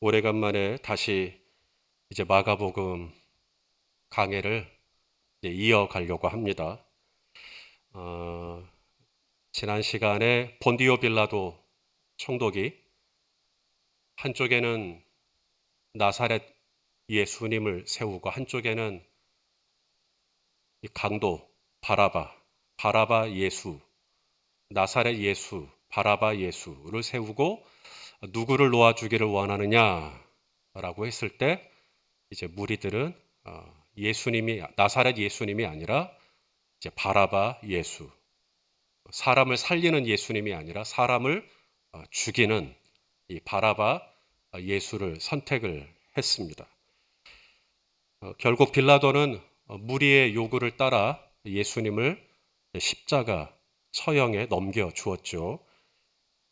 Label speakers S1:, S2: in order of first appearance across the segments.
S1: 오래간만에 다시 이제 마가복음 강해를 이제 이어가려고 합니다. 어, 지난 시간에 본디오 빌라도 총독이 한쪽에는 나사렛 예수님을 세우고 한쪽에는 이 강도 바라바 예수, 나사렛 예수, 바라바 예수를 세우고 누구를 놓아주기를 원하느냐라고 했을 때 이제 무리들은 나사렛 예수님이 아니라 이제 바라바 예수, 사람을 살리는 예수님이 아니라 사람을 죽이는 이 바라바 예수를 선택을 했습니다. 결국 빌라도는 무리의 요구를 따라 예수님을 십자가 처형에 넘겨 주었죠.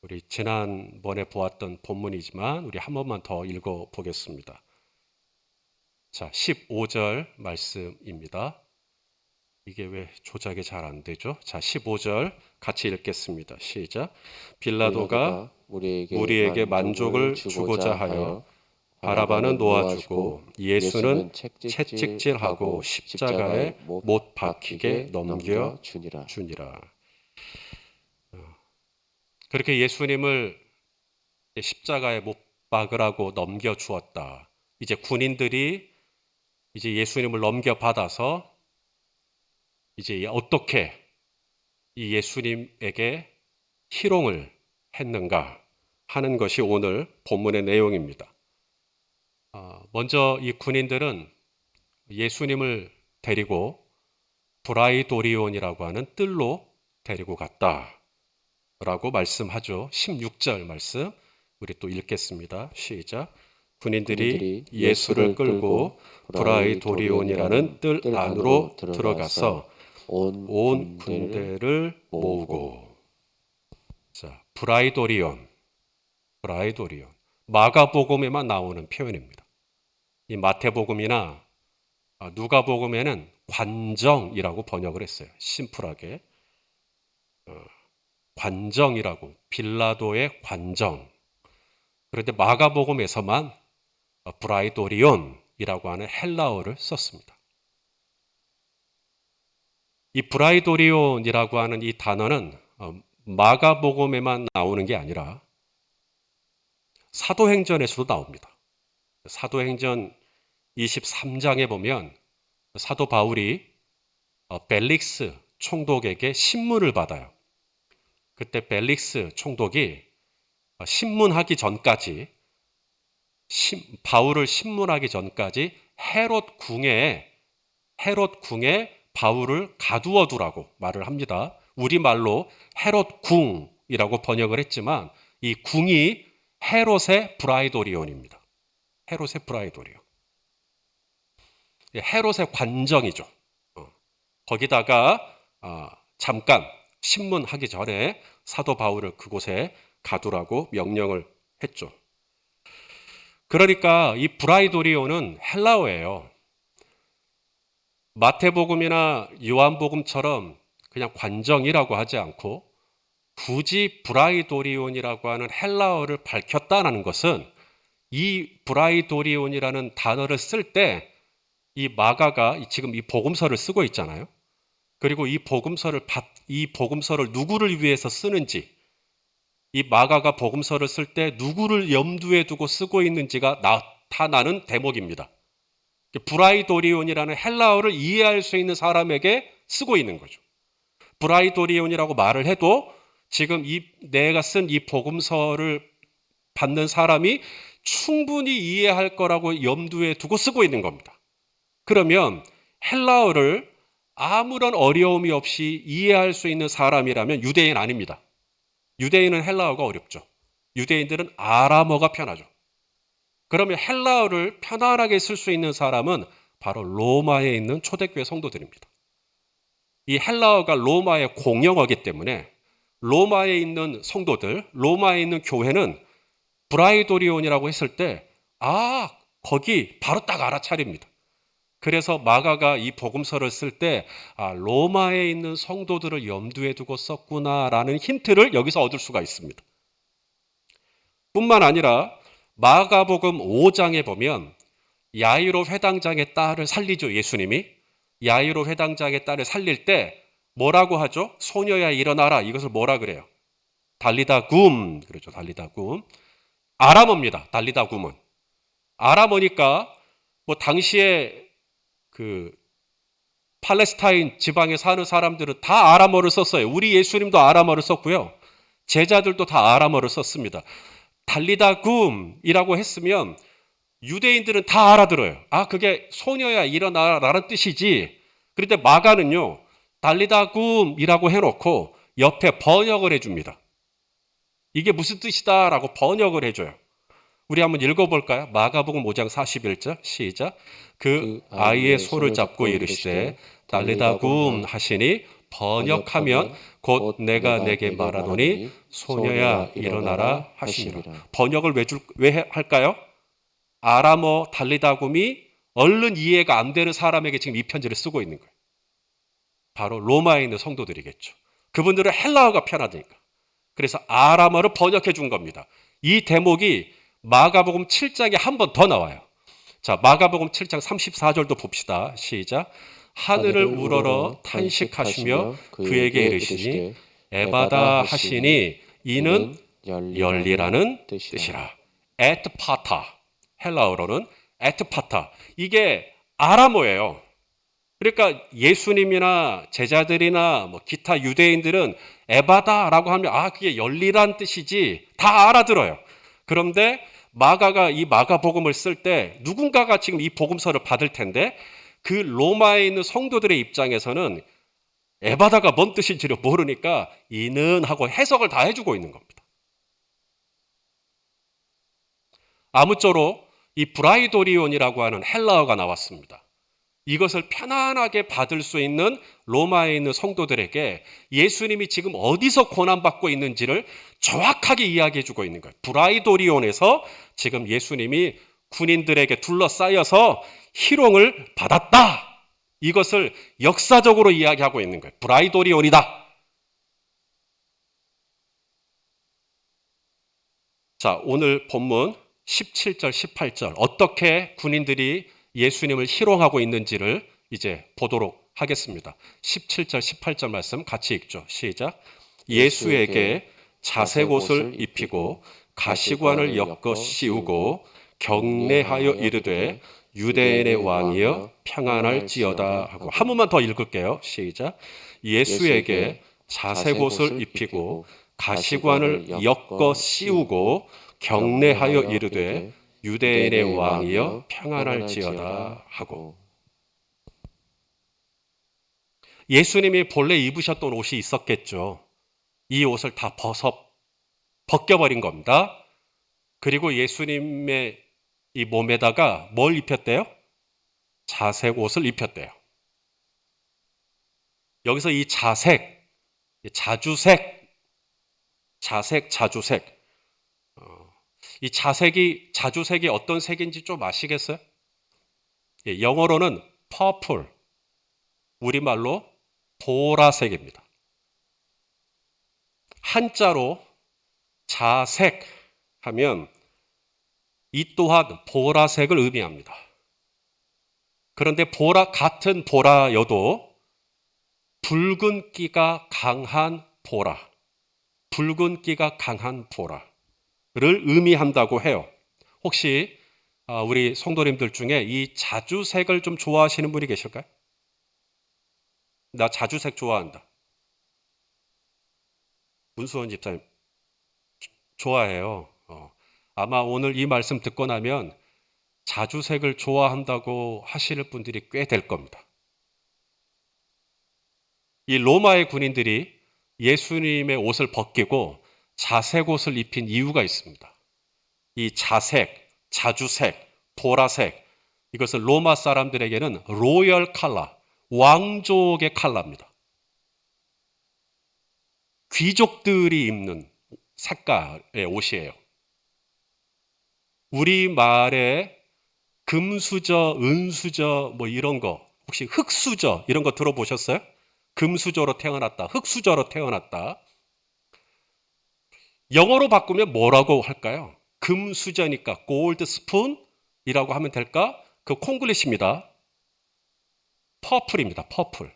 S1: 우리 지난번에 보았던 본문이지만 우리 한 번만 더 읽어 보겠습니다. 자, 15절 말씀입니다. 이게 왜 조작이 잘 안 되죠? 자, 15절 같이 읽겠습니다. 시작. 빌라도가 우리에게 만족을 주고자 하여 바라바는 놓아주고 예수는 채찍질하고 십자가에 못 박히게 넘겨 주니라. 그렇게 예수님을 십자가에 못 박으라고 넘겨 주었다. 이제 군인들이 이제 예수님을 넘겨받아서 이제 어떻게 이 예수님에게 희롱을 했는가 하는 것이 오늘 본문의 내용입니다. 먼저 이 군인들은 예수님을 데리고 브라이도리온이라고 하는 뜰로 데리고 갔다라고 말씀하죠. 16절 말씀 우리 또 읽겠습니다. 시작. 군인들이 예수를 끌고 브라이도리온이라는 뜰 안으로 들어가서 온 군대를 모으고. 자, 브라이도리온. 마가복음에만 나오는 표현입니다. 이 마태복음이나 누가복음에는 관정이라고 번역을 했어요. 심플하게. 관정이라고, 빌라도의 관정. 그런데 마가복음에서만 브라이도리온이라고 하는 헬라어를 썼습니다. 이 브라이도리온이라고 하는 이 단어는 마가복음에만 나오는 게 아니라 사도행전에서도 나옵니다. 사도행전 23장에 보면 사도 바울이 벨릭스 총독에게 신문을 받아요. 그때 벨릭스 총독이 신문하기 전까지 바울을 신문하기 전까지 헤롯 궁에 바울을 가두어 두라고 말을 합니다. 우리말로 헤롯 궁이라고 번역을 했지만 이 궁이 헤롯의 브라이도리온입니다. 헤롯의 브라이도리온. 헤롯의 관정이죠. 거기다가 잠깐 신문하기 전에 사도 바울을 그곳에 가두라고 명령을 했죠. 그러니까 이 브라이도리온은 헬라어예요. 마태복음이나 요한복음처럼 그냥 관정이라고 하지 않고 굳이 브라이도리온이라고 하는 헬라어를 밝혔다는 것은 이 브라이도리온이라는 단어를 쓸 때 이 마가가 지금 이 복음서를 쓰고 있잖아요. 그리고 이 복음서를 누구를 위해서 쓰는지, 이 마가가 복음서를 쓸 때 누구를 염두에 두고 쓰고 있는지가 나타나는 대목입니다. 브라이도리온이라는 헬라어를 이해할 수 있는 사람에게 쓰고 있는 거죠. 브라이도리온이라고 말을 해도 지금 내가 쓴 이 복음서를 받는 사람이 충분히 이해할 거라고 염두에 두고 쓰고 있는 겁니다. 그러면 헬라어를 아무런 어려움이 없이 이해할 수 있는 사람이라면 유대인 아닙니다. 유대인은 헬라어가 어렵죠. 유대인들은 아람어가 편하죠. 그러면 헬라어를 편안하게 쓸 수 있는 사람은 바로 로마에 있는 초대교회 성도들입니다. 이 헬라어가 로마의 공용어이기 때문에 로마에 있는 성도들, 로마에 있는 교회는 브라이도리온이라고 했을 때 거기 바로 딱 알아차립니다. 그래서 마가가 이 복음서를 쓸 때 로마에 있는 성도들을 염두에 두고 썼구나라는 힌트를 여기서 얻을 수가 있습니다. 뿐만 아니라 마가복음 5장에 보면 야이로 회당장의 딸을 살리죠, 예수님이. 야이로 회당장의 딸을 살릴 때 뭐라고 하죠? 소녀야 일어나라. 이것을 뭐라 그래요? 달리다 굼. 그러죠. 달리다 굼. 아람어입니다. 달리다 굼은. 아람어니까 뭐 당시에 그 팔레스타인 지방에 사는 사람들은 다 아람어를 썼어요. 우리 예수님도 아람어를 썼고요. 제자들도 다 아람어를 썼습니다. 달리다 굼이라고 했으면 유대인들은 다 알아들어요. 아, 그게 소녀야 일어나라는 뜻이지. 그런데 마가는요, 달리다 굼이라고 해놓고 옆에 번역을 해줍니다. 이게 무슨 뜻이다라고 번역을 해줘요. 우리 한번 읽어볼까요? 마가복음 5장 41절 시작. 그 아이의 손을 잡고 이르시되 달리다 굼 하시니 번역하면 곧 내가 내게 말하노니 소녀야 일어나라 하시니라. 번역을 왜 할까요? 아람어 달리다 굼이 얼른 이해가 안 되는 사람에게 지금 이 편지를 쓰고 있는 거예요. 바로 로마에 있는 성도들이겠죠. 그분들은 헬라어가 편하니까. 그래서 아람어를 번역해 준 겁니다. 이 대목이 마가복음 7장에 한 번 더 나와요. 자, 마가복음 7장 34절도 봅시다. 시작. 하늘을 우러러 탄식하시며 그에게 이르시니 에바다 하시니 이는 열리라는 뜻이라. 에트파타. 헬라어로는 에트파타. 이게 아람어예요. 그러니까 예수님이나 제자들이나 뭐 기타 유대인들은 에바다라고 하면 아, 그게 열리란 뜻이지 다 알아들어요. 그런데 마가가 이 마가복음을 쓸 때 누군가가 지금 이 복음서를 받을 텐데 그 로마에 있는 성도들의 입장에서는 에바다가 뭔 뜻인지를 모르니까 이는 하고 해석을 다 해주고 있는 겁니다. 아무쪼록 이 브라이도리온이라고 하는 헬라어가 나왔습니다. 이것을 편안하게 받을 수 있는 로마에 있는 성도들에게 예수님이 지금 어디서 고난받고 있는지를 정확하게 이야기해 주고 있는 거예요. 브라이도리온에서 지금 예수님이 군인들에게 둘러싸여서 희롱을 받았다. 이것을 역사적으로 이야기하고 있는 거예요. 브라이도리온이다. 자, 오늘 본문 17절, 18절 어떻게 군인들이 예수님을 희롱하고 있는지를 이제 보도록 하겠습니다. 17절, 18절 말씀 같이 읽죠. 시작. 예수에게 자색 옷을 입히고 가시관을 엮어 씌우고 경례하여 이르되 유대인의 왕이여 평안할지어다 하고 한 번만 더 읽을게요. 시작. 예수에게 자색 옷을 입히고 가시관을 엮어 씌우고 경례하여 이르되 유대인의 왕이여 평안할지어다 하고. 예수님이 본래 입으셨던 옷이 있었겠죠. 이 옷을 다 벗겨버린 겁니다. 그리고 예수님의 이 몸에다가 뭘 입혔대요? 자색 옷을 입혔대요. 여기서 이 자색, 자주색, 자주색. 이 자주색이 어떤 색인지 좀 아시겠어요? 영어로는 purple, 우리말로 보라색입니다. 한자로 자색 하면 이 또한 보라색을 의미합니다. 그런데 같은 보라여도 붉은기가 강한 보라를 의미한다고 해요. 혹시 우리 성도님들 중에 이 자주색을 좀 좋아하시는 분이 계실까요? 나 자주색 좋아한다. 문수원 집사님 좋아해요. 아마 오늘 이 말씀 듣고 나면 자주색을 좋아한다고 하실 분들이 꽤 될 겁니다. 이 로마의 군인들이 예수님의 옷을 벗기고 자색 옷을 입힌 이유가 있습니다. 이 자색, 자주색, 보라색, 이것은 로마 사람들에게는 로열 컬러, 왕족의 컬러입니다. 귀족들이 입는 색깔의 옷이에요. 우리말에 금수저, 은수저 뭐 이런 거, 혹시 흑수저 이런 거 들어보셨어요? 금수저로 태어났다, 흑수저로 태어났다. 영어로 바꾸면 뭐라고 할까요? 금수저니까 골드 스푼이라고 하면 될까? 그 콩글리시입니다. 퍼플입니다. 퍼플.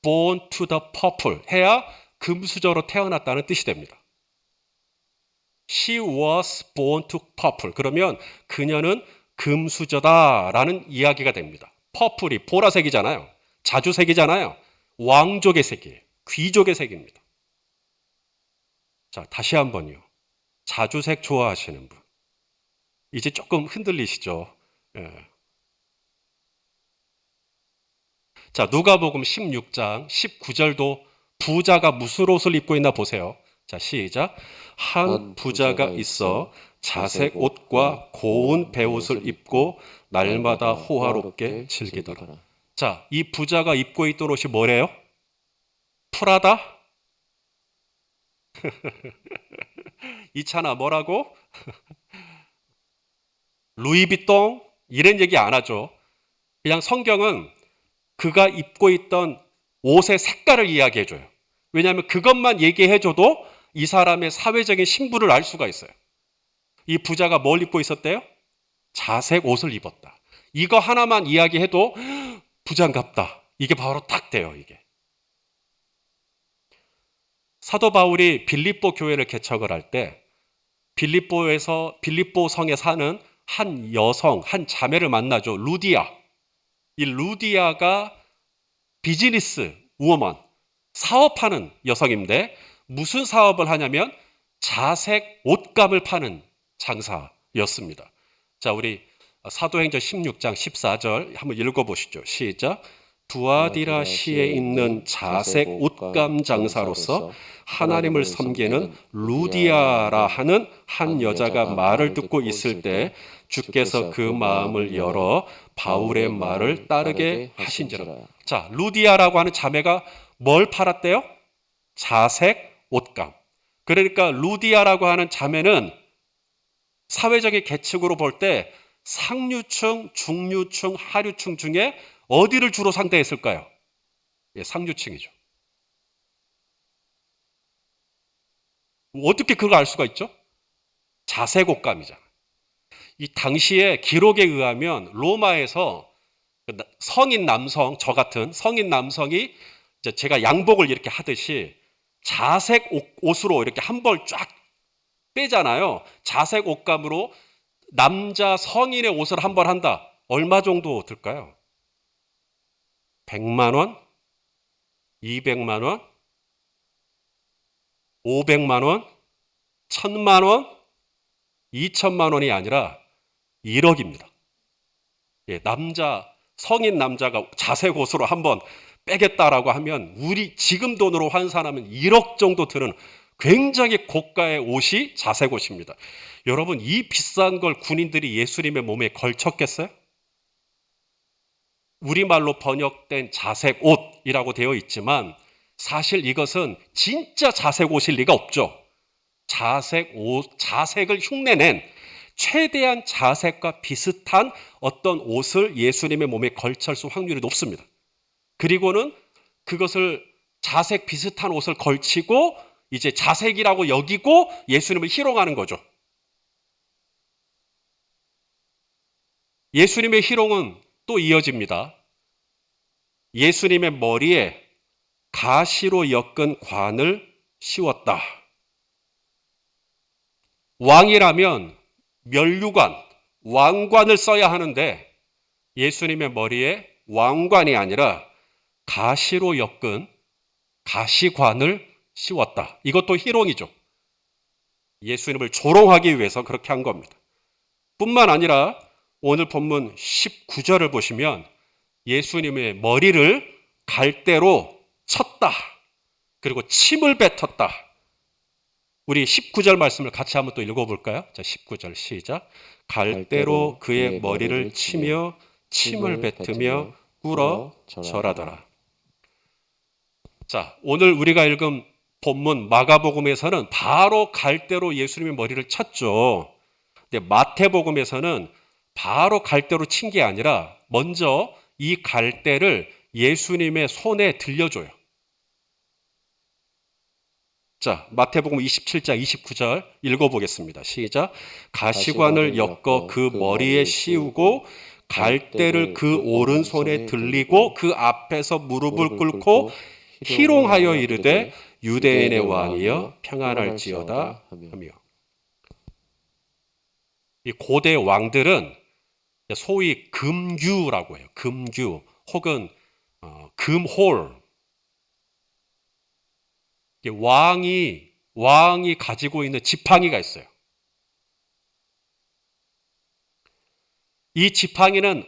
S1: born to the purple 해야 금수저로 태어났다는 뜻이 됩니다. She was born to purple. 그러면 그녀는 금수저다라는 이야기가 됩니다. 퍼플이 보라색이잖아요. 자주색이잖아요. 왕족의 색이에요. 귀족의 색입니다. 자, 다시 한번요. 자주색 좋아하시는 분. 이제 조금 흔들리시죠? 예. 자, 누가복음 16장 19절도 부자가 무슨 옷을 입고 있나 보세요. 자, 시작. 한 부자가 있어 자색 옷과 고운 베옷을 입고 날마다 호화롭게 즐기더라. 자, 이 부자가 입고 있던 옷이 뭐래요? 프라다? 이찬아 뭐라고? 루이비통? 이런 얘기 안 하죠. 그냥 성경은 그가 입고 있던 옷의 색깔을 이야기해줘요. 왜냐하면 그것만 얘기해줘도 이 사람의 사회적인 신분을 알 수가 있어요. 이 부자가 뭘 입고 있었대요? 자색 옷을 입었다. 이거 하나만 이야기해도 부자인갑다. 이게 바로 딱 돼요, 이게. 사도 바울이 빌립보 교회를 개척을 할 때 빌립보 성에 사는 한 여성, 한 자매를 만나죠. 루디아. 이 루디아가 비즈니스 우먼, 사업하는 여성인데 무슨 사업을 하냐면 자색 옷감을 파는 장사였습니다. 자, 우리 사도행전 16장 14절 한번 읽어보시죠. 시작. 두아디라 시에 있는 자색 옷감 장사로서 하나님을 섬기는 루디아라 하는 한 여자가 말을 듣고 있을 때 주께서 그 마음을 열어 바울의 말을 따르게 하신지라. 자, 루디아라고 하는 자매가 뭘 팔았대요? 자색 옷감. 그러니까 루디아라고 하는 자매는 사회적인 계층으로 볼 때 상류층, 중류층, 하류층 중에 어디를 주로 상대했을까요? 예, 상류층이죠. 어떻게 그걸 알 수가 있죠? 자색 옷감이잖아요. 이 당시의 기록에 의하면 로마에서 성인 남성, 저 같은 성인 남성이 제가 양복을 이렇게 하듯이 자색 옷으로 이렇게 한 벌 쫙 빼잖아요. 자색 옷감으로 남자 성인의 옷을 한 벌 한다. 얼마 정도 들까요? 100만 원? 200만 원? 500만 원? 1000만 원? 2천만 원이 아니라 1억입니다. 예, 성인 남자가 자색 옷으로 한번 빼겠다라고 하면 우리 지금 돈으로 환산하면 1억 정도 드는 굉장히 고가의 옷이 자색 옷입니다. 여러분, 이 비싼 걸 군인들이 예수님의 몸에 걸쳤겠어요? 우리말로 번역된 자색 옷이라고 되어 있지만 사실 이것은 진짜 자색 옷일 리가 없죠. 자색을 흉내낸 최대한 자색과 비슷한 어떤 옷을 예수님의 몸에 걸쳤을 확률이 높습니다. 그리고는 그것을 자색 비슷한 옷을 걸치고 이제 자색이라고 여기고 예수님을 희롱하는 거죠. 예수님의 희롱은 또 이어집니다. 예수님의 머리에 가시로 엮은 관을 씌웠다. 왕이라면 면류관, 왕관을 써야 하는데 예수님의 머리에 왕관이 아니라 가시로 엮은 가시관을 씌웠다. 이것도 희롱이죠. 예수님을 조롱하기 위해서 그렇게 한 겁니다. 뿐만 아니라 오늘 본문 19절을 보시면 예수님의 머리를 갈대로 쳤다. 그리고 침을 뱉었다. 우리 19절 말씀을 같이 한번 또 읽어볼까요? 자, 19절 시작. 갈대로 그의 머리를 치며 침을 뱉으며 꿇어 절하더라. 자, 오늘 우리가 읽은 본문 마가복음에서는 바로 갈대로 예수님의 머리를 쳤죠. 근데 마태복음에서는 바로 갈대로 친 게 아니라 먼저 이 갈대를 예수님의 손에 들려줘요. 자, 마태복음 27장 29절 읽어보겠습니다. 시작. 가시관을 엮어 그 머리에 씌우고 갈대를 그 오른손에 들리고 그 앞에서 무릎을 꿇고 희롱하여 이르되 유대인의 왕이여 평안할지어다 하며. 이 고대 왕들은 소위 금규라고 해요. 금규 혹은 금홀. 왕이 가지고 있는 지팡이가 있어요. 이 지팡이는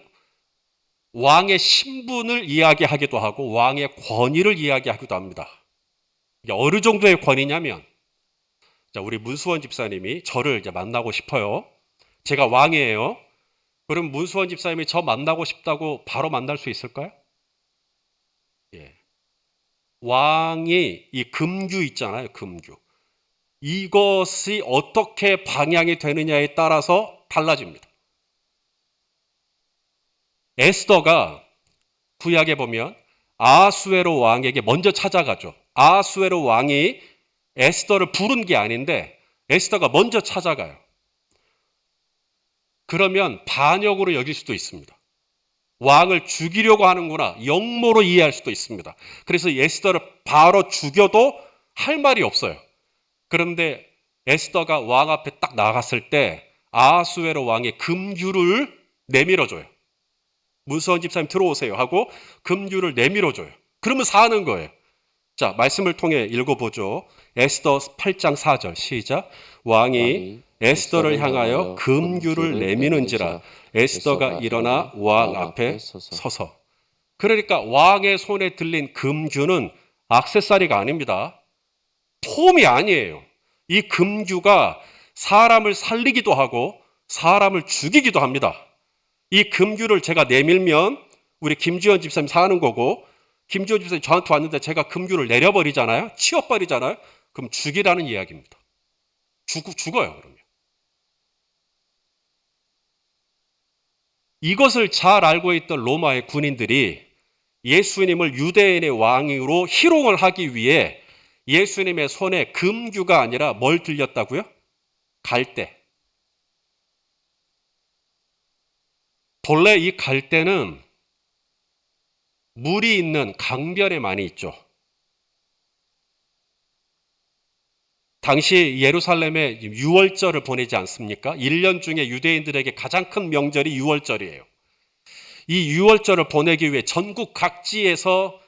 S1: 왕의 신분을 이야기하기도 하고 왕의 권위를 이야기하기도 합니다. 이게 어느 정도의 권위냐면, 자, 우리 문수원 집사님이 저를 이제 만나고 싶어요. 제가 왕이에요. 그럼 문수원 집사님이 저 만나고 싶다고 바로 만날 수 있을까요? 예. 왕이 이 금규 있잖아요. 금규. 이것이 어떻게 방향이 되느냐에 따라서 달라집니다. 에스더가 구약에 보면 아하수에로 왕에게 먼저 찾아가죠. 아하수에로 왕이 에스더를 부른 게 아닌데 에스더가 먼저 찾아가요. 그러면 반역으로 여길 수도 있습니다. 왕을 죽이려고 하는구나, 역모로 이해할 수도 있습니다. 그래서 에스더를 바로 죽여도 할 말이 없어요. 그런데 에스더가 왕 앞에 딱 나갔을 때 아하수에로 왕이 금규를 내밀어줘요. 문수원 집사님 들어오세요 하고 금규를 내밀어줘요. 그러면 사는 거예요. 자, 말씀을 통해 읽어보죠. 에스더 8장 4절 시작. 왕이 에스더를 향하여 금규를 내미는지라 에스더가 일어나 왕 앞에 서서. 그러니까 왕의 손에 들린 금규는 액세서리가 아닙니다. 폼이 아니에요. 이 금규가 사람을 살리기도 하고 사람을 죽이기도 합니다. 이 금규를 제가 내밀면 우리 김주현 집사님 사는 거고, 김주현 집사님 저한테 왔는데 제가 금규를 내려버리잖아요. 치워버리잖아요. 그럼 죽이라는 이야기입니다. 죽어요, 그러면. 이것을 잘 알고 있던 로마의 군인들이 예수님을 유대인의 왕으로 희롱을 하기 위해 예수님의 손에 금규가 아니라 뭘 들렸다고요? 갈대. 본래 이 갈대는 물이 있는 강변에 많이 있죠. 당시 예루살렘에 유월절을 보내지 않습니까? 1년 중에 유대인들에게 가장 큰 명절이 유월절이에요. 이 유월절을 보내기 위해 전국 각지에서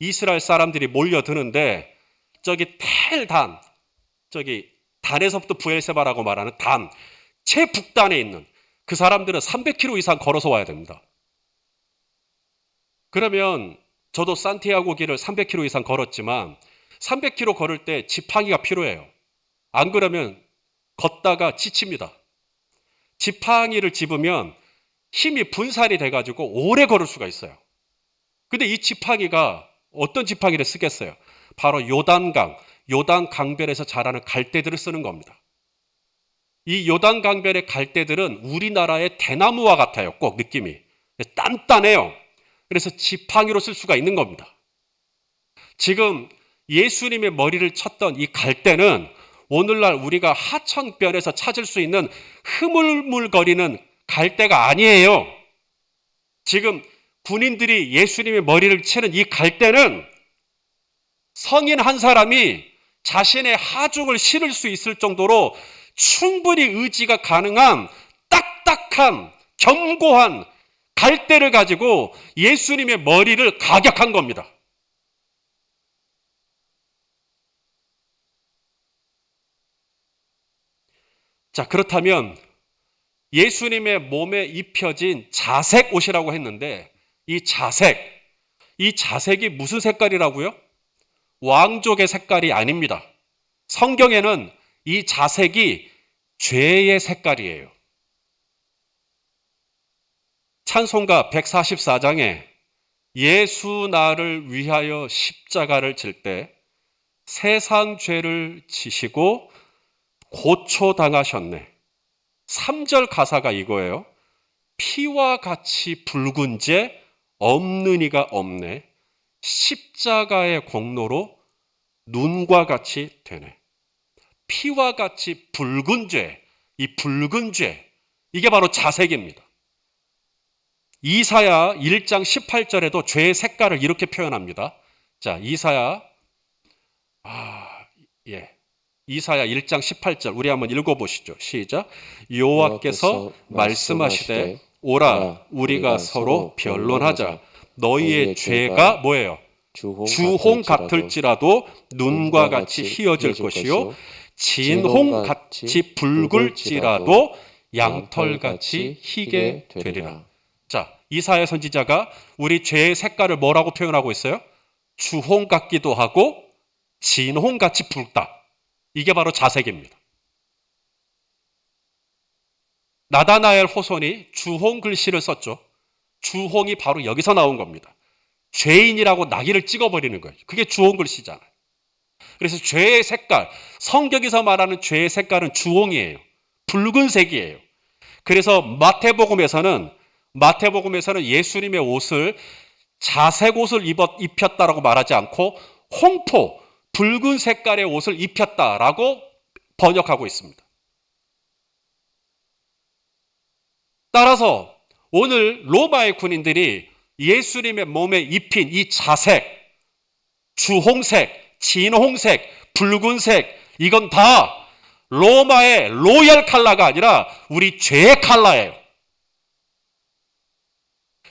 S1: 이스라엘 사람들이 몰려드는데 저기 텔단, 저기 단에서부터 부엘세바라고 말하는 단, 최북단에 있는 그 사람들은 300km 이상 걸어서 와야 됩니다. 그러면 저도 산티아고 길을 300km 이상 걸었지만 300km 걸을 때 지팡이가 필요해요. 안 그러면 걷다가 지칩니다. 지팡이를 집으면 힘이 분산이 돼가지고 오래 걸을 수가 있어요. 근데 이 지팡이가 어떤 지팡이를 쓰겠어요? 바로 요단 강변에서 자라는 갈대들을 쓰는 겁니다. 이 요단 강변의 갈대들은 우리나라의 대나무와 같아요. 꼭 느낌이. 단단해요. 그래서 지팡이로 쓸 수가 있는 겁니다. 지금 예수님의 머리를 쳤던 이 갈대는 오늘날 우리가 하천변에서 찾을 수 있는 흐물물거리는 갈대가 아니에요. 지금 군인들이 예수님의 머리를 치는 이 갈대는 성인 한 사람이 자신의 하중을 실을 수 있을 정도로 충분히 의지가 가능한 딱딱한 견고한 갈대를 가지고 예수님의 머리를 가격한 겁니다. 자, 그렇다면 예수님의 몸에 입혀진 자색 옷이라고 했는데 이 자색이 무슨 색깔이라고요? 왕족의 색깔이 아닙니다. 성경에는 이 자색이 죄의 색깔이에요. 찬송가 144장에 예수 나를 위하여 십자가를 질 때 세상 죄를 지시고 고초당하셨네. 3절 가사가 이거예요. 피와 같이 붉은 죄 없는 이가 없네. 십자가의 공로로 눈과 같이 되네. 피와 같이 붉은 죄, 이 붉은 죄, 이게 바로 자색입니다. 이사야 1장 18절에도 죄의 색깔을 이렇게 표현합니다. 자, 이사야 1장 18절 우리 한번 읽어보시죠. 시작. 여호와께서 말씀하시되 오라 우리가 서로 변론하자. 너희의 죄가 뭐예요? 주홍 같을지라도 눈과 같이 희어질 것이요 진홍 같이 붉을지라도 양털같이 희게 되리라. 자, 이사야 선지자가 우리 죄의 색깔을 뭐라고 표현하고 있어요? 주홍 같기도 하고 진홍 같이 붉다. 이게 바로 자색입니다. 나다나엘 호손이 주홍 글씨를 썼죠. 주홍이 바로 여기서 나온 겁니다. 죄인이라고 낙인을 찍어버리는 거예요. 그게 주홍 글씨잖아요. 그래서 죄의 색깔, 성경에서 말하는 죄의 색깔은 주홍이에요. 붉은색이에요. 그래서 마태복음에서는 예수님의 옷을 자색 옷을 입혔다라고 말하지 않고 홍포, 붉은 색깔의 옷을 입혔다라고 번역하고 있습니다. 따라서 오늘 로마의 군인들이 예수님의 몸에 입힌 이 자색, 주홍색, 진홍색, 붉은색, 이건 다 로마의 로열 컬러가 아니라 우리 죄의 컬러예요.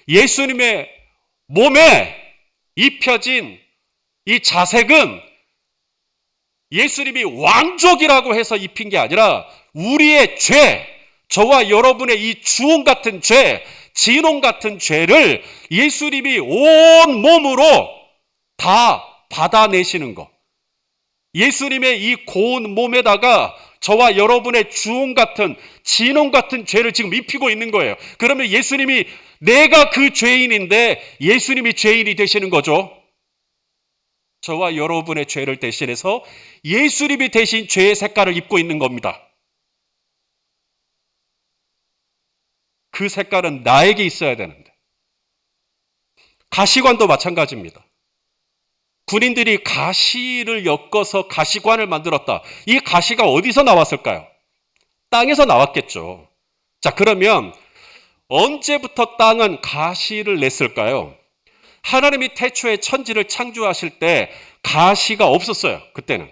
S1: 예수님의 몸에 입혀진 이 자색은 예수님이 왕족이라고 해서 입힌 게 아니라 우리의 죄, 저와 여러분의 이 주홍 같은 죄, 진홍 같은 죄를 예수님이 온 몸으로 다 받아내시는 것. 예수님의 이 고운 몸에다가 저와 여러분의 주홍 같은, 진홍 같은 죄를 지금 입히고 있는 거예요. 그러면 예수님이 내가 그 죄인인데 예수님이 죄인이 되시는 거죠. 저와 여러분의 죄를 대신해서 예수님이 대신 죄의 색깔을 입고 있는 겁니다. 그 색깔은 나에게 있어야 되는데. 가시관도 마찬가지입니다. 군인들이 가시를 엮어서 가시관을 만들었다. 이 가시가 어디서 나왔을까요? 땅에서 나왔겠죠. 자, 그러면 언제부터 땅은 가시를 냈을까요? 하나님이 태초에 천지를 창조하실 때 가시가 없었어요. 그때는.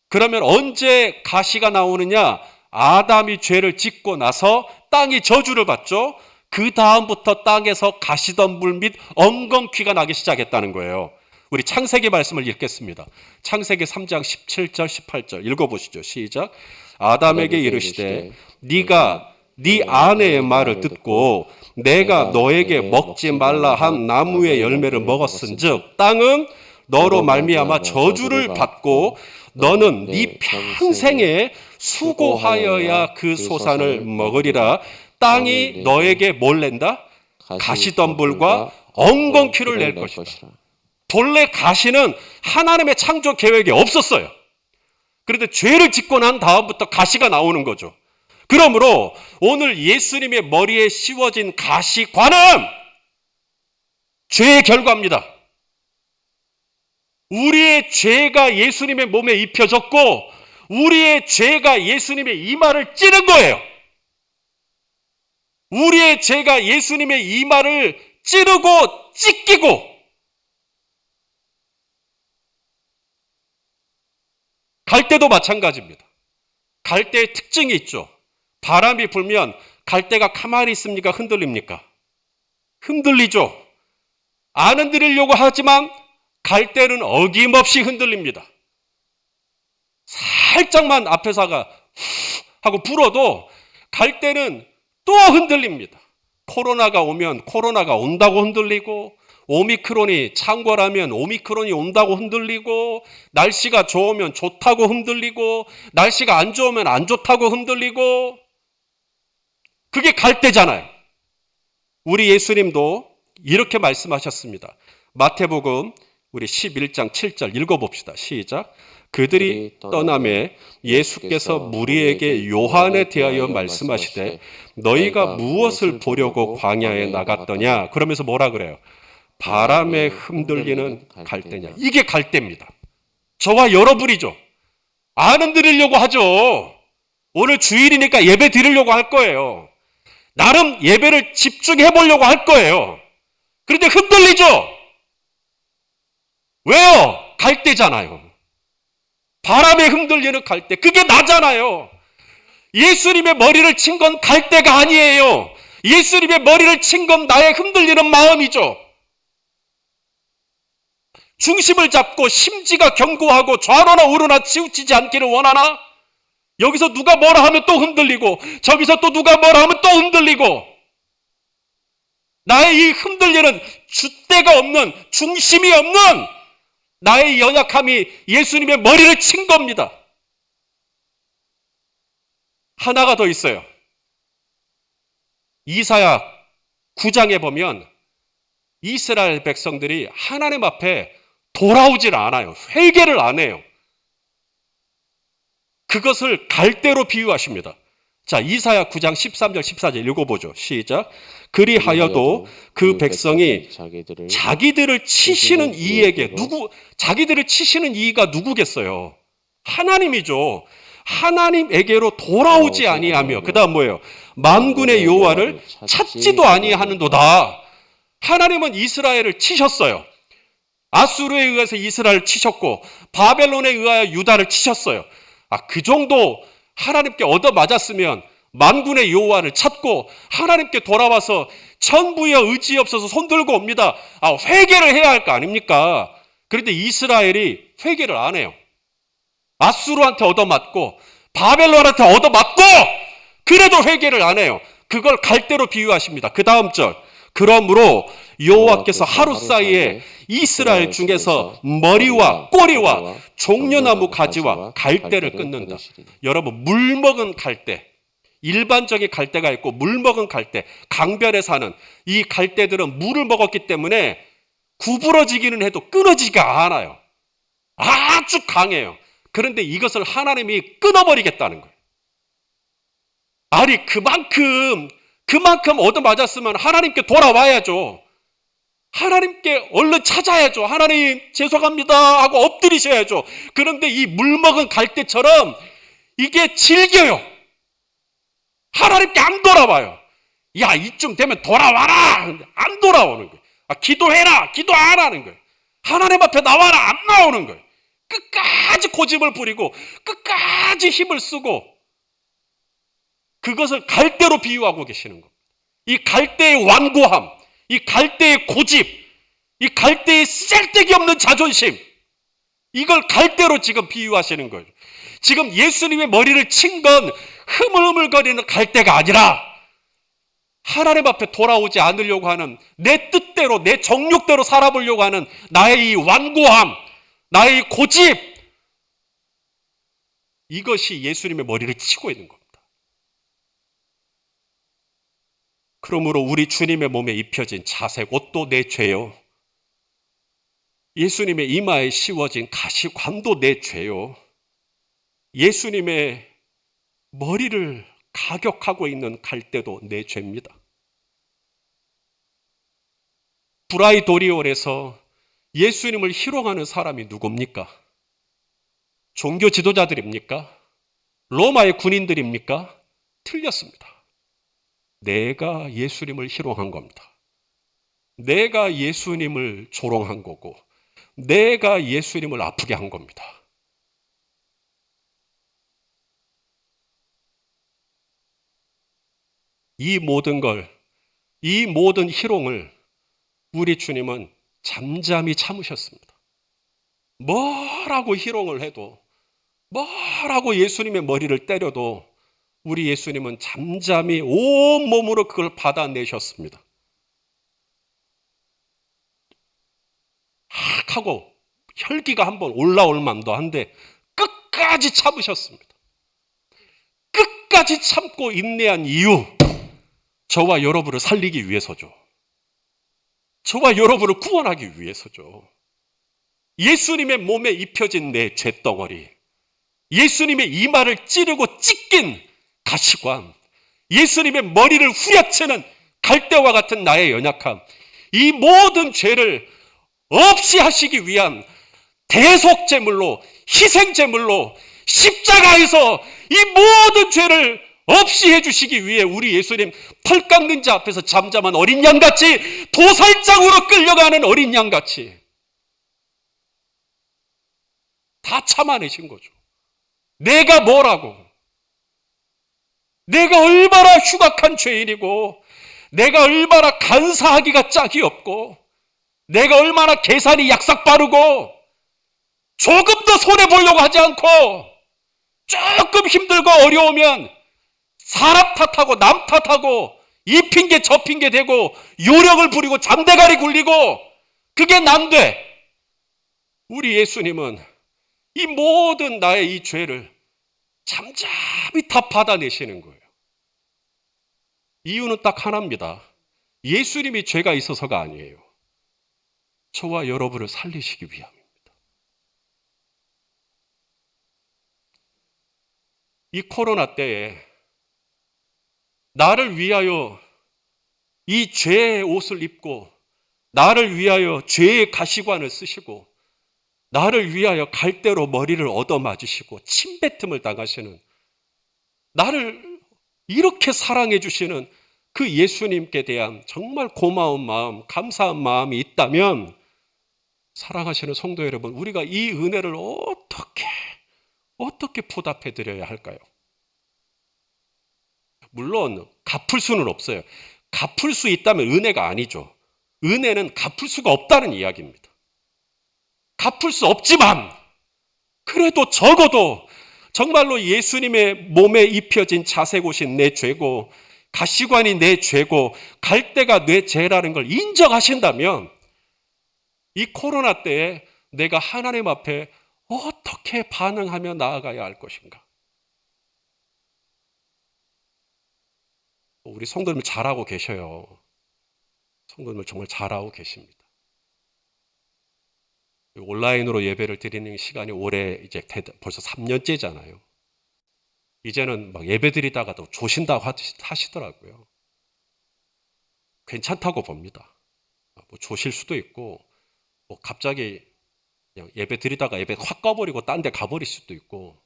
S1: 그러면 언제 가시가 나오느냐? 아담이 죄를 짓고 나서 땅이 저주를 받죠. 그 다음부터 땅에서 가시덤불 및 엉겅퀴가 나기 시작했다는 거예요. 우리 창세기 말씀을 읽겠습니다. 창세기 3장 17절 18절 읽어보시죠. 시작. 아담에게 이르시되 네가 네 아내의 말을 듣고 내가 너에게 먹지 말라 한 나무의 열매를 먹었은즉 땅은 너로 말미암아 저주를 받고 너는 네 평생에 수고하여야 그 소산을 먹으리라. 땅이 너에게 뭘 낸다? 가시덤불과 엉겅퀴를 낼 것이다. 본래 가시는 하나님의 창조 계획에 없었어요. 그런데 죄를 짓고 난 다음부터 가시가 나오는 거죠. 그러므로 오늘 예수님의 머리에 씌워진 가시관은 죄의 결과입니다. 우리의 죄가 예수님의 몸에 입혀졌고 우리의 죄가 예수님의 이마를 찌른 거예요. 우리의 죄가 예수님의 이마를 찌르고 찢기고 갈대도 마찬가지입니다. 갈대의 특징이 있죠. 바람이 불면 갈대가 가만히 있습니까? 흔들립니까? 흔들리죠. 안 흔들리려고 하지만 갈대는 어김없이 흔들립니다. 살짝만 앞에서가 하고 불어도 갈대는 또 흔들립니다. 코로나가 오면 코로나가 온다고 흔들리고 오미크론이 창궐하면 오미크론이 온다고 흔들리고 날씨가 좋으면 좋다고 흔들리고 날씨가 안 좋으면 안 좋다고 흔들리고 그게 갈대잖아요. 우리 예수님도 이렇게 말씀하셨습니다. 마태복음 우리 11장 7절 읽어봅시다. 시작. 그들이 떠남에 예수께서 무리에게 요한에 대하여 말씀하시되 너희가 무엇을 보려고 광야에 나갔더냐? 그러면서 뭐라 그래요? 바람에 흔들리는 갈대냐. 이게 갈대입니다. 저와 여러분이죠. 안 흔들리려고 하죠. 오늘 주일이니까 예배 드리려고 할 거예요. 나름 예배를 집중해 보려고 할 거예요. 그런데 흔들리죠? 왜요? 갈대잖아요. 바람에 흔들리는 갈대. 그게 나잖아요. 예수님의 머리를 친 건 갈대가 아니에요. 예수님의 머리를 친 건 나의 흔들리는 마음이죠. 중심을 잡고 심지가 견고하고 좌로나 우로나 치우치지 않기를 원하나? 여기서 누가 뭐라 하면 또 흔들리고 저기서 또 누가 뭐라 하면 또 흔들리고 나의 이 흔들리는 줏대가 없는 중심이 없는 나의 연약함이 예수님의 머리를 친 겁니다. 하나가 더 있어요. 이사야 9장에 보면 이스라엘 백성들이 하나님 앞에 돌아오질 않아요. 회개를 안 해요. 그것을 갈대로 비유하십니다. 자, 이사야 9장 13절 14절 읽어보죠. 시작. 그리하여도 그 백성이 자기들을 치시는 이에게 자기들을 치시는 이가 누구겠어요? 하나님이죠. 하나님에게로 돌아오지 아니하며 그 다음 뭐예요? 만군의 여호와를 찾지도 아니하는도다. 하나님은 이스라엘을 치셨어요. 아수르에 의해서 이스라엘을 치셨고 바벨론에 의하여 유다를 치셨어요. 그 정도 하나님께 얻어맞았으면 만군의 여호와를 찾고 하나님께 돌아와서 천부여 의지 없어서 손들고 옵니다. 회개를 해야 할 거 아닙니까? 그런데 이스라엘이 회개를 안 해요. 아수르한테 얻어맞고 바벨론한테 얻어맞고 그래도 회개를 안 해요. 그걸 갈대로 비유하십니다. 그 다음 절. 그러므로 여호와께서 하루 사이에 이스라엘 중에서 머리와 꼬리와 종려나무 가지와 갈대를 끊는다. 여러분, 물먹은 갈대, 일반적인 갈대가 있고 물먹은 갈대, 강변에 사는 이 갈대들은 물을 먹었기 때문에 구부러지기는 해도 끊어지지가 않아요. 아주 강해요. 그런데 이것을 하나님이 끊어버리겠다는 거예요. 아니, 그만큼 얻어맞았으면 하나님께 돌아와야죠. 하나님께 얼른 찾아야죠. 하나님 죄송합니다 하고 엎드리셔야죠. 그런데 이 물먹은 갈대처럼 이게 질겨요. 하나님께 안 돌아와요. 야, 이쯤 되면 돌아와라. 안 돌아오는 거예요. 기도해라. 기도 안 하는 거예요. 하나님 앞에 나와라. 안 나오는 거예요. 끝까지 고집을 부리고 끝까지 힘을 쓰고 그것을 갈대로 비유하고 계시는 겁니다. 이 갈대의 완고함, 이 갈대의 고집, 이 갈대의 쓸데기 없는 자존심, 이걸 갈대로 지금 비유하시는 거예요. 지금 예수님의 머리를 친 건 흐물흐물거리는 갈대가 아니라 하나님 앞에 돌아오지 않으려고 하는 내 뜻대로, 내 정욕대로 살아보려고 하는 나의 이 완고함, 나의 이 고집, 이것이 예수님의 머리를 치고 있는 겁니다. 그러므로 우리 주님의 몸에 입혀진 자색 옷도 내 죄요. 예수님의 이마에 씌워진 가시관도 내 죄요. 예수님의 머리를 가격하고 있는 갈대도 내 죄입니다. 브라이도리온에서 예수님을 희롱하는 사람이 누굽니까? 종교 지도자들입니까? 로마의 군인들입니까? 틀렸습니다. 내가 예수님을 희롱한 겁니다. 내가 예수님을 조롱한 거고 내가 예수님을 아프게 한 겁니다. 이 모든 희롱을 우리 주님은 잠잠히 참으셨습니다. 뭐라고 희롱을 해도, 뭐라고 예수님의 머리를 때려도 우리 예수님은 잠잠히 온몸으로 그걸 받아내셨습니다. 하고 혈기가 한번 올라올 만도 한데 끝까지 참으셨습니다. 끝까지 참고 인내한 이유, 저와 여러분을 살리기 위해서죠. 저와 여러분을 구원하기 위해서죠. 예수님의 몸에 입혀진 내 쇳덩어리, 예수님의 이마를 찌르고 찢긴 가시관, 예수님의 머리를 후려치는 갈대와 같은 나의 연약함, 이 모든 죄를 없이 하시기 위한 대속제물로, 희생제물로 십자가에서 이 모든 죄를 없이 해주시기 위해 우리 예수님 털 깎는 자 앞에서 잠잠한 어린 양같이, 도살장으로 끌려가는 어린 양같이 다 참아내신 거죠. 내가 뭐라고, 내가 얼마나 흉악한 죄인이고, 내가 얼마나 간사하기가 짝이 없고, 내가 얼마나 계산이 약삭 빠르고, 조금 더 손해보려고 하지 않고 조금 힘들고 어려우면 사람 탓하고 남 탓하고 이 핑계 저 핑계 대고 요령을 부리고 잠대가리 굴리고, 그게 난데 우리 예수님은 이 모든 나의 이 죄를 잠잠히 다 받아내시는 거예요. 이유는 딱 하나입니다. 예수님이 죄가 있어서가 아니에요. 저와 여러분을 살리시기 위함입니다. 이 코로나 때에 나를 위하여 이 죄의 옷을 입고, 나를 위하여 죄의 가시관을 쓰시고, 나를 위하여 갈대로 머리를 얻어맞으시고 침뱉음을 당하시는, 나를 이렇게 사랑해 주시는 그 예수님께 대한 정말 고마운 마음, 감사한 마음이 있다면, 사랑하시는 성도 여러분, 우리가 이 은혜를 어떻게 보답해 드려야 할까요? 물론 갚을 수는 없어요. 갚을 수 있다면 은혜가 아니죠. 은혜는 갚을 수가 없다는 이야기입니다. 갚을 수 없지만 그래도 적어도 정말로 예수님의 몸에 입혀진 자색옷이 내 죄고, 가시관이 내 죄고, 갈대가 내 죄라는 걸 인정하신다면, 이 코로나 때에 내가 하나님 앞에 어떻게 반응하며 나아가야 할 것인가? 우리 성도님들 잘하고 계셔요. 성도님들 정말 잘하고 계십니다. 온라인으로 예배를 드리는 시간이 올해 이제 벌써 3년째잖아요. 이제는 막 예배 드리다가도 조신다고 하시더라고요. 괜찮다고 봅니다. 뭐 조실 수도 있고, 뭐 갑자기 그냥 예배 드리다가 예배 확 꺼버리고 딴 데 가버릴 수도 있고.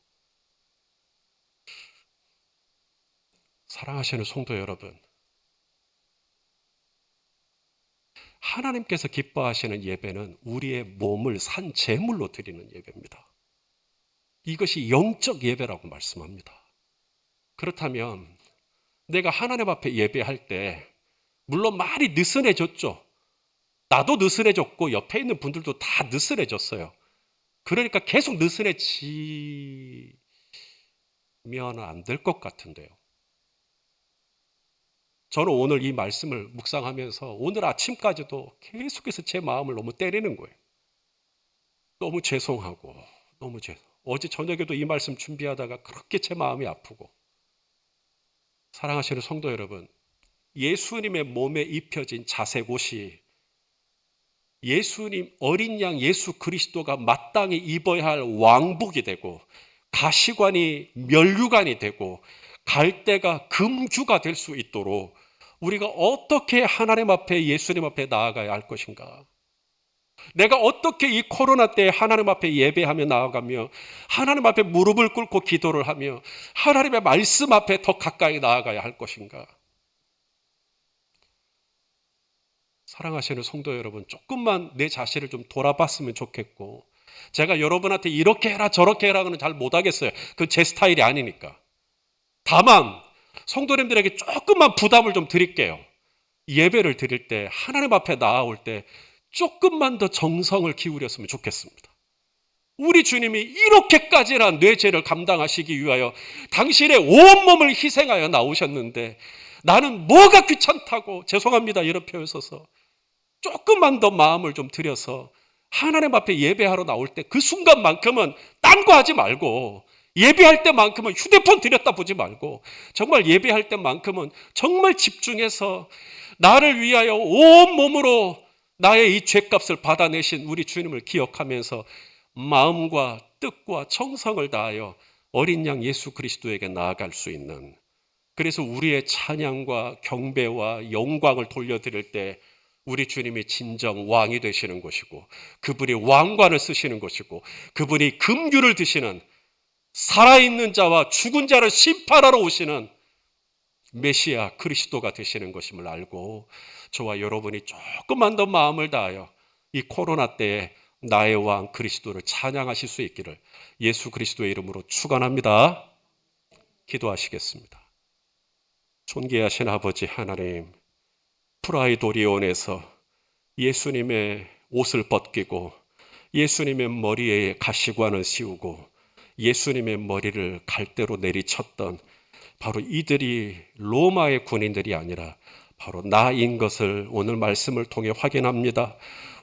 S1: 사랑하시는 성도 여러분, 하나님께서 기뻐하시는 예배는 우리의 몸을 산 제물로 드리는 예배입니다. 이것이 영적 예배라고 말씀합니다. 그렇다면 내가 하나님 앞에 예배할 때 물론 많이 느슨해졌죠. 나도 느슨해졌고 옆에 있는 분들도 다 느슨해졌어요. 그러니까 계속 느슨해지면 안 될 것 같은데요. 저는 오늘 이 말씀을 묵상하면서 오늘 아침까지도 계속해서 제 마음을 너무 때리는 거예요. 너무 죄송하고, 어제 저녁에도 이 말씀 준비하다가 그렇게 제 마음이 아프고. 사랑하시는 성도 여러분, 예수님의 몸에 입혀진 자색 옷이 예수님 어린 양 예수 그리스도가 마땅히 입어야 할 왕복이 되고, 가시관이 면류관이 되고, 갈대가 금주가 될 수 있도록 우리가 어떻게 하나님 앞에, 예수님 앞에 나아가야 할 것인가? 내가 어떻게 이 코로나 때 하나님 앞에 예배하며 나아가며 하나님 앞에 무릎을 꿇고 기도를 하며 하나님의 말씀 앞에 더 가까이 나아가야 할 것인가? 사랑하시는 성도 여러분, 조금만 내 자신을 좀 돌아봤으면 좋겠고, 제가 여러분한테 이렇게 해라 저렇게 해라고는 잘 못하겠어요. 그건 제 스타일이 아니니까. 다만 성도님들에게 조금만 부담을 좀 드릴게요. 예배를 드릴 때, 하나님 앞에 나아올 때 조금만 더 정성을 기울였으면 좋겠습니다. 우리 주님이 이렇게까지나 내 죄를 감당하시기 위하여 당신의 온몸을 희생하여 나오셨는데, 나는 뭐가 귀찮다고, 죄송합니다 이런 표현 써서, 조금만 더 마음을 좀 들여서 하나님 앞에 예배하러 나올 때 그 순간만큼은 딴 거 하지 말고, 예배할 때만큼은 휴대폰 들여다보지 말고, 정말 예배할 때만큼은 정말 집중해서 나를 위하여 온몸으로 나의 이 죄값을 받아내신 우리 주님을 기억하면서 마음과 뜻과 정성을 다하여 어린 양 예수 그리스도에게 나아갈 수 있는, 그래서 우리의 찬양과 경배와 영광을 돌려드릴 때 우리 주님이 진정 왕이 되시는 것이고, 그분이 왕관을 쓰시는 것이고, 그분이 금규를 드시는, 살아있는 자와 죽은 자를 심판하러 오시는 메시아 그리스도가 되시는 것임을 알고, 저와 여러분이 조금만 더 마음을 다하여 이 코로나 때에 나의 왕 그리스도를 찬양하실 수 있기를 예수 그리스도의 이름으로 축원합니다. 기도하시겠습니다. 존귀하신 아버지 하나님, 프라이도리온에서 예수님의 옷을 벗기고 예수님의 머리에 가시관을 씌우고 예수님의 머리를 갈대로 내리쳤던 바로 이들이 로마의 군인들이 아니라 바로 나인 것을 오늘 말씀을 통해 확인합니다.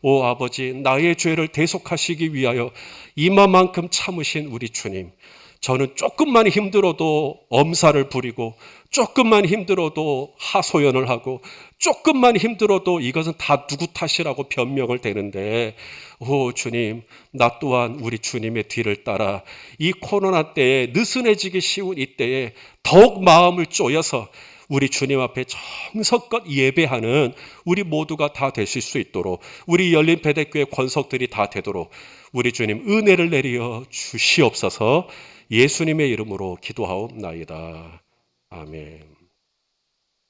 S1: 오 아버지, 나의 죄를 대속하시기 위하여 이마만큼 참으신 우리 주님, 저는 조금만 힘들어도 엄살을 부리고 조금만 힘들어도 하소연을 하고 조금만 힘들어도 이것은 다 누구 탓이라고 변명을 대는데, 오 주님, 나 또한 우리 주님의 뒤를 따라 이 코로나 때에 느슨해지기 쉬운 이때에 더욱 마음을 쪼여서 우리 주님 앞에 정성껏 예배하는 우리 모두가 다 되실 수 있도록, 우리 열린 배대교회 권속들이 다 되도록 우리 주님 은혜를 내려 주시옵소서. 예수님의 이름으로 기도하옵나이다. 아멘.